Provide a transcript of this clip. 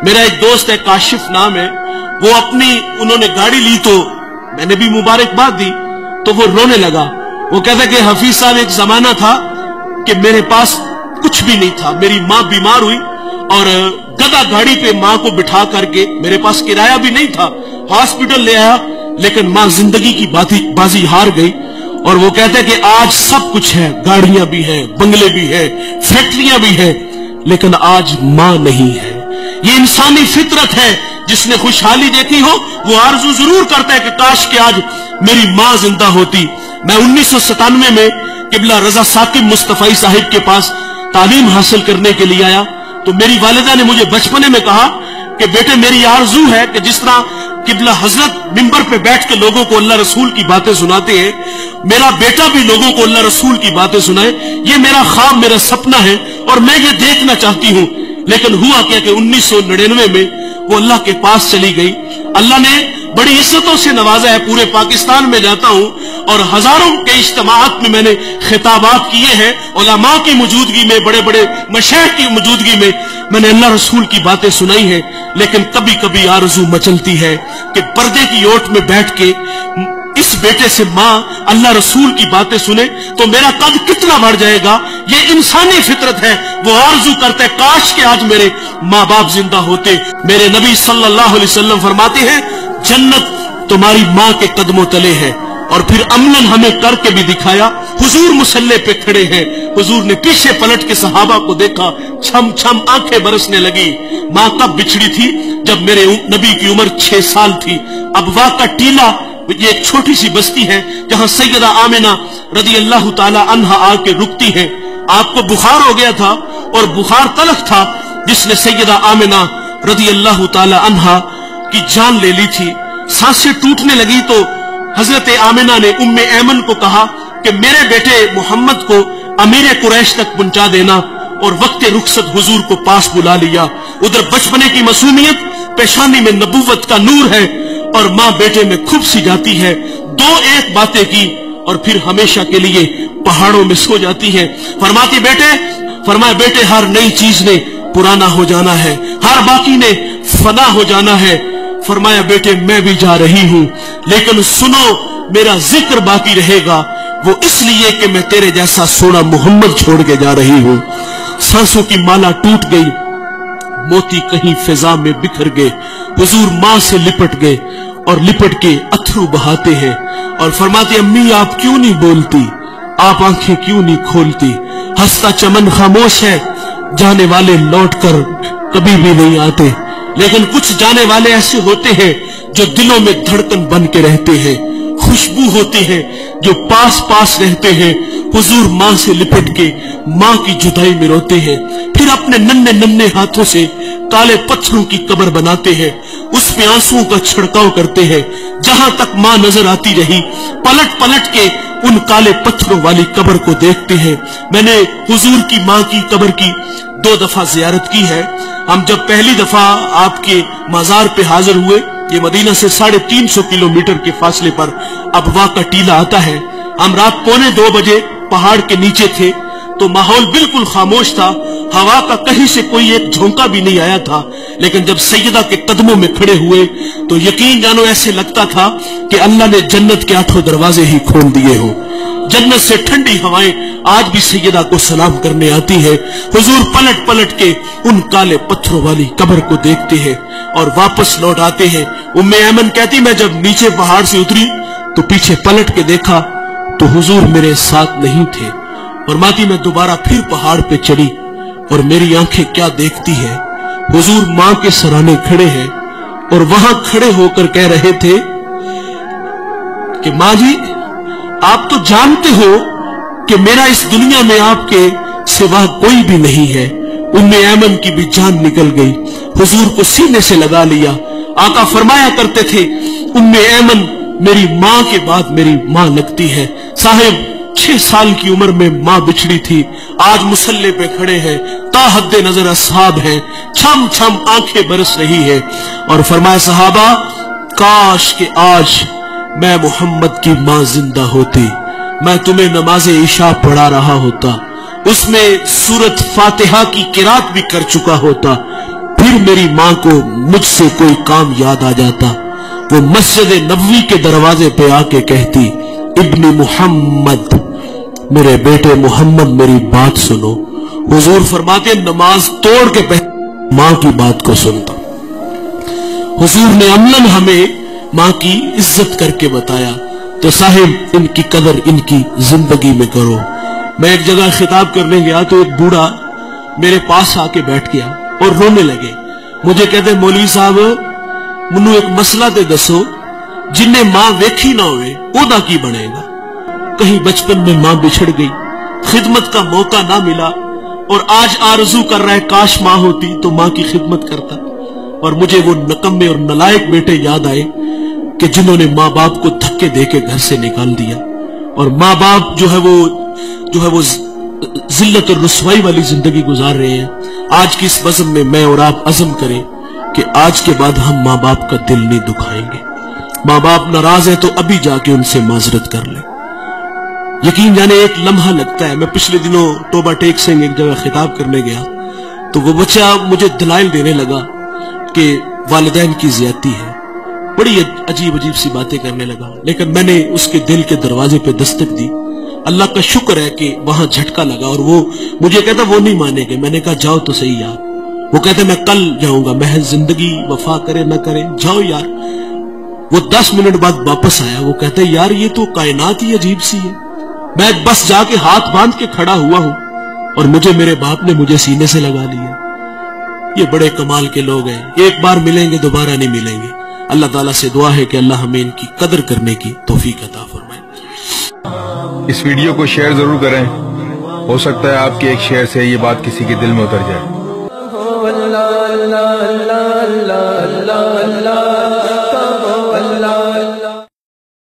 मेरा एक दोस्त है, काशिफ नाम है, वो उन्होंने गाड़ी ली तो मैंने भी मुबारकबाद दी, तो वो रोने लगा। वो कहता कि हफीज साहब, एक जमाना था कि मेरे पास कुछ भी नहीं था, मेरी माँ बीमार हुई और गधा गाड़ी पे माँ को बिठा करके, मेरे पास किराया भी नहीं था, हॉस्पिटल ले आया, लेकिन माँ जिंदगी की बाजी हार गई। और वो कहता है कि आज सब कुछ है, गाड़ियां भी हैं, बंगले भी हैं, फैक्ट्रियां भी हैं, लेकिन आज माँ नहीं है। ये इंसानी फितरत है, जिसने खुशहाली देखी हो वो आरज़ू जरूर करता है कि काश कि आज मेरी माँ जिंदा होती। मैं 1997 में किबला रजा साकिब मुस्तफाई साहिब के पास तालीम हासिल करने के लिए आया, तो मेरी वालिदा ने मुझे बचपने में कहा कि बेटे, मेरी आरज़ू है कि जिस तरह किबला हजरत मिंबर पे बैठ के लोगों को अल्लाह रसूल की बातें सुनाते हैं, मेरा बेटा भी लोगों को अल्लाह रसूल की बातें सुनाए। ये मेरा ख्वाब, मेरा सपना है और मैं ये देखना चाहती हूँ। लेकिन हुआ क्या कि 1999 में वो अल्लाह के पास चली गई। अल्लाह ने बड़ी इज्जतों से नवाजा है। पूरे पाकिस्तान में जाता हूँ और हजारों के इज्तिमाअत में मैंने खिताबात किए हैं, उलमा की मौजूदगी में, बड़े बड़े मशाइख की मौजूदगी में मैंने अल्लाह रसूल की बातें सुनाई है। लेकिन कभी कभी आरज़ू मचलती है कि पर्दे की ओट में बैठ के इस बेटे से माँ अल्लाह रसूल की बातें सुने तो मेरा कद कितना बढ़ जाएगा। ये इंसानी फितरत है। वो आरज़ू करता है काश के आज मेरे माँ बाप जिंदा होते। मेरे नबी सल्लल्लाहु अलैहि वसल्लम फरमाते हैं, जन्नत तुम्हारी माँ के कदमों तले है। और फिर अमलन हमें करके भी दिखाया। हुजूर मुसल्ले पे खड़े हैं, हुजूर ने पीछे पलट के सहाबा को देखा, छम छम आंखें बरसने लगी। माँ कब बिछड़ी थी? जब मेरे नबी की उम्र 6 साल थी। अबवा का टीला, ये एक छोटी सी बस्ती है जहां सैयदा आमिना रदी अल्लाह ताला अन्हा आके रुकती है। आपको बुखार हो गया था और बुखार तलख था जिसने सैयदा आमिना रदी अल्लाह ताला अन्हा की जान ले ली थी। सांसें टूटने लगी तो हजरत आमिना ने उम्मे ऐमन को कहा कि मेरे बेटे मोहम्मद को अमीर कुरैश तक पहुंचा देना, और वक्त रुखसत हुजूर को पास बुला लिया। उधर बचपने की मासूमियत, पेशानी में नबूवत का नूर है और माँ बेटे में खूब सी जाती है। 2-1 बातें की और फिर हमेशा के लिए पहाड़ों में सो जाती है। फरमाए बेटे, हर नई चीज ने पुराना हो जाना है, हर बाकी ने फना हो जाना है। फरमाया बेटे, मैं भी जा रही हूं, लेकिन सुनो, मेरा जिक्र बाकी रहेगा, वो इसलिए कि मैं तेरे जैसा सोना मोहम्मद छोड़ के जा रही हूं। सांसों की माला टूट गई, मोती कहीं फिजा में बिखर गए। हुजूर माँ से लिपट गए और लिपट के अथरू बहाते हैं और फरमाते, अम्मी आप क्यों नहीं बोलती, आप आंखें क्यों नहीं खोलती? हंसता चमन खामोश है, जाने वाले लौट कर कभी भी नहीं आते। लेकिन कुछ जाने वाले ऐसे होते हैं जो दिलों में धड़कन बन के रहते हैं, खुशबू होते हैं जो पास पास रहते हैं। हुजूर माँ से लिपट के माँ की जुदाई में रोते हैं, फिर अपने नन्हे नन्हे हाथों से काले पत्थरों की कब्र बनाते हैं, उस पे आंसुओं का छिड़काव करते हैं। जहां तक माँ नजर आती रही, पलट पलट के उन काले पत्थरों वाली कब्र को देखते हैं। मैंने हुजूर की माँ की कब्र की 2 दफा जियारत की है। हम जब पहली दफा आपके मजार पे हाजिर हुए, ये मदीना से 350 किलोमीटर के फासले पर अबवा का टीला आता है। हम रात 1:45 बजे पहाड़ के नीचे थे तो माहौल बिल्कुल खामोश था, हवा का कहीं से कोई एक झोंका भी नहीं आया था। लेकिन जब सैयदा के कदमों में खड़े हुए तो यकीन जानो ऐसे लगता था कि अल्लाह ने जन्नत के 8 दरवाजे ही खोल दिए हो। जन्नत से ठंडी हवाएं आज भी सैयदा को सलाम करने आती है। हुजूर पलट पलट के उन काले पत्थरों वाली कब्र को देखते हैं और वापस लौट आते हैं। उम्मे ऐमन कहती, मैं जब नीचे पहाड़ से उतरी तो पीछे पलट के देखा तो हुजूर मेरे साथ नहीं थे। और माती मैं दोबारा फिर पहाड़ पे चढ़ी और मेरी आंखें क्या देखती है, हुजूर माँ के सराहने खड़े हैं और वहां खड़े होकर कह रहे थे कि माँ जी, आप तो जानते हो कि मेरा इस दुनिया में आपके सिवा कोई भी नहीं है। उम्मे ऐमन की भी जान निकल गई, हुजूर को सीने से लगा लिया। आका फरमाया करते थे, उम्मे ऐमन मेरी माँ के बाद मेरी माँ लगती है। साहिब 6 साल की उम्र में माँ बिछड़ी थी, आज मुसल्ले पे खड़े हैं, ताहद्दे नजर असहाब हैं, छम छम आंखें बरस रही है। और फरमाया सहाबा, काश के आज मैं मोहम्मद की माँ जिंदा होती, मैं तुम्हें नमाज इशा पढ़ा रहा होता, उसमें सूरत फातिहा की किरात भी कर चुका होता, फिर मेरी माँ को मुझसे कोई काम याद आ जाता, वो मस्जिद नबवी के दरवाजे पे आके कहती, इब्नी मुहम्मद, मेरे बेटे मुहम्मद मेरी बात सुनो। हुजूर फरमाते नमाज तोड़ के पहले माँ की बात को सुनता। हुजूर ने अमलन हमें माँ की इज्जत करके बताया, तो साहिब इनकी कदर इनकी जिंदगी में करो। मैं एक जगह खिताब करने गया तो एक बूढ़ा मेरे पास आके बैठ गया और रोने लगे। मुझे कहते मौलवी साहब मैनू एक मसला ते दसो, जिन्हें मां वेखी ना होवे ओदा की बनेगा। कहीं बचपन में मां बिछड़ गई, खिदमत का मौका ना मिला और आज आरजू कर रहा है काश मां होती तो मां की खिदमत करता। और मुझे वो नकम्मे और नलायक बेटे याद आए कि जिन्होंने माँ बाप को धक्के देके घर से निकाल दिया, और माँ बाप जो है वो जिल्लत और रुसवाई वाली जिंदगी गुजार रहे हैं। आज की इस बज़म में मैं और आप अज़म करें कि आज के बाद हम माँ बाप का दिल नहीं दुखाएंगे। माँ बाप नाराज है तो अभी जाके उनसे माजरत कर ले। यकीन जाने एक लम्हा लगता है। मैं पिछले दिनों टोबा टेक सिंह एक जगह खिताब करने गया तो वो बच्चा मुझे दलाइल देने लगा कि वालिदैन की ज़्यादती है, बड़ी अजीब अजीब सी बातें करने लगा। लेकिन मैंने उसके दिल के दरवाजे पे दस्तक दी। अल्लाह का शुक्र है कि वहां झटका लगा और वो मुझे कहता वो नहीं मानेंगे। मैंने कहा जाओ तो सही यार। वो कहते मैं कल जाऊंगा। मैं जिंदगी वफा करे ना करे जाओ यार। वो 10 मिनट बाद वापस आया। वो कहते यार ये तो कायनात ही अजीब सी है। मैं बस जाके हाथ बांध के खड़ा हुआ हूं और मुझे मेरे बाप ने मुझे सीने से लगा लिया। ये बड़े कमाल के लोग हैं। एक बार मिलेंगे दोबारा नहीं मिलेंगे। अल्लाह ताला से दुआ है कि अल्लाह हमें इनकी कदर करने की तौफीक अता फरमाए। इस वीडियो को शेयर जरूर करें, हो सकता है आपके एक शेयर से ये बात किसी के दिल में उतर जाए।